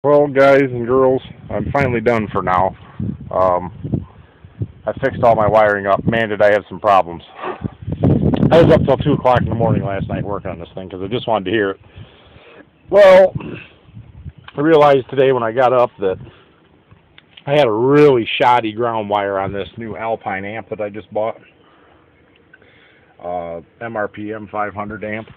Well, guys and girls, I'm finally done for now. I fixed all my wiring up. Man, did I have some problems. I was up till 2 o'clock in the morning last night working on this thing because I just wanted to hear it. Well, I realized today when I got up that I had a really shoddy ground wire on this new Alpine amp that I just bought. MRP M500 amp.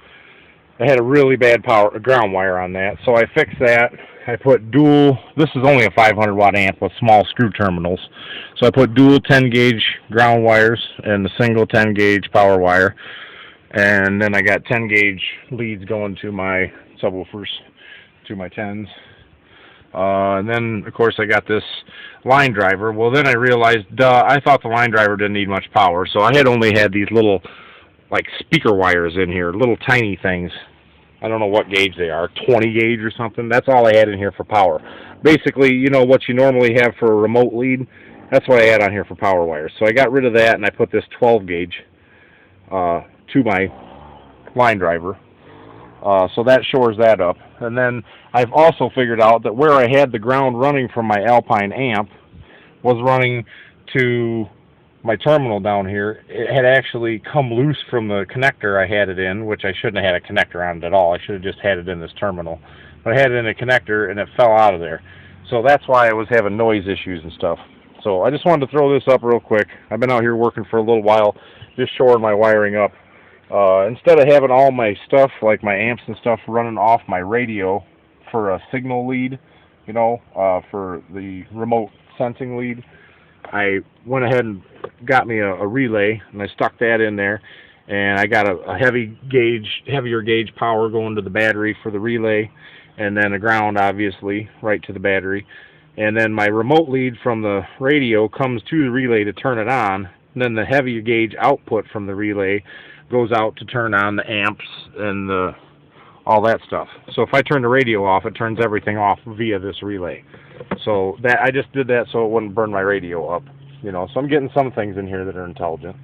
I had a really bad ground wire on that, so I fixed that. I put dual, this is only a 500 watt amp with small screw terminals, so I put dual 10 gauge ground wires and the single 10 gauge power wire, and then I got 10 gauge leads going to my subwoofers, to my 10s. And then, of course, I got this line driver. Well, then I realized, I thought the line driver didn't need much power, so I had only had these little like speaker wires in here, little tiny things. I don't know what gauge they are, 20 gauge or something. That's all I had in here for power. Basically, you know what you normally have for a remote lead, that's what I had on here for power wires. So I got rid of that and I put this 12 gauge to my line driver. So that shores that up. And then I've also figured out that where I had the ground running from my Alpine amp was running to my terminal down here. It had actually come loose from the connector I had it in, which I shouldn't have had a connector on it at all. I should have just had it in this terminal. But I had it in a connector and it fell out of there. So that's why I was having noise issues and stuff. So I just wanted to throw this up real quick. I've been out here working for a little while, just shoring my wiring up. Instead of having all my stuff, like my amps and stuff, running off my radio for a signal lead, you know, for the remote sensing lead, I went ahead and got me a relay, and I stuck that in there, and I got a heavier gauge power going to the battery for the relay, and then a ground, obviously, right to the battery. And then my remote lead from the radio comes to the relay to turn it on, and then the heavier gauge output from the relay goes out to turn on the amps and all that stuff. So if I turn the radio off, it turns everything off via this relay. So that I just did that so it wouldn't burn my radio up, you know. So I'm getting some things in here that are intelligent.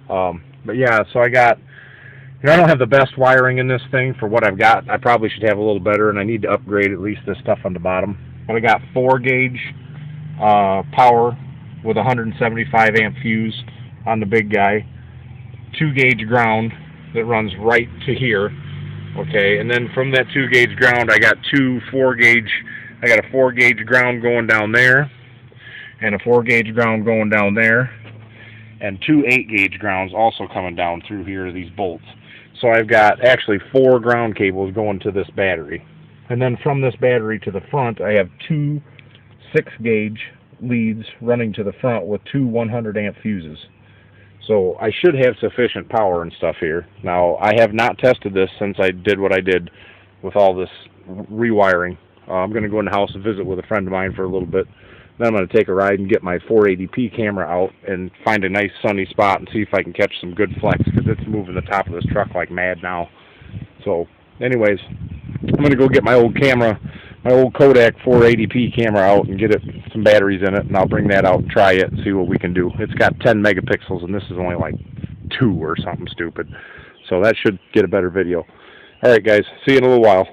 But yeah, so I got, you know, I don't have the best wiring in this thing for what I've got. I probably should have a little better, and I need to upgrade at least this stuff on the bottom. But I got 4 gauge power with 175 amp fuse on the big guy, 2 gauge ground that runs right to here. Okay, and then from that 2 gauge ground, I got a 4 gauge ground going down there, and a 4 gauge ground going down there, and 2 8 gauge grounds also coming down through here, these bolts. So I've got actually 4 ground cables going to this battery. And then from this battery to the front, I have 2 6 gauge leads running to the front with 2 100 amp fuses. So I should have sufficient power and stuff here. Now, I have not tested this since I did what I did with all this rewiring. I'm going to go in the house and visit with a friend of mine for a little bit. Then I'm going to take a ride and get my 480p camera out and find a nice sunny spot and see if I can catch some good flex, because it's moving the top of this truck like mad now. So, anyways, I'm going to go get my old camera, my old Kodak 480p camera out and get it some batteries in it, and I'll bring that out and try it and see what we can do. It's got 10 megapixels, and this is only like 2 or something stupid. So that should get a better video. All right, guys, see you in a little while.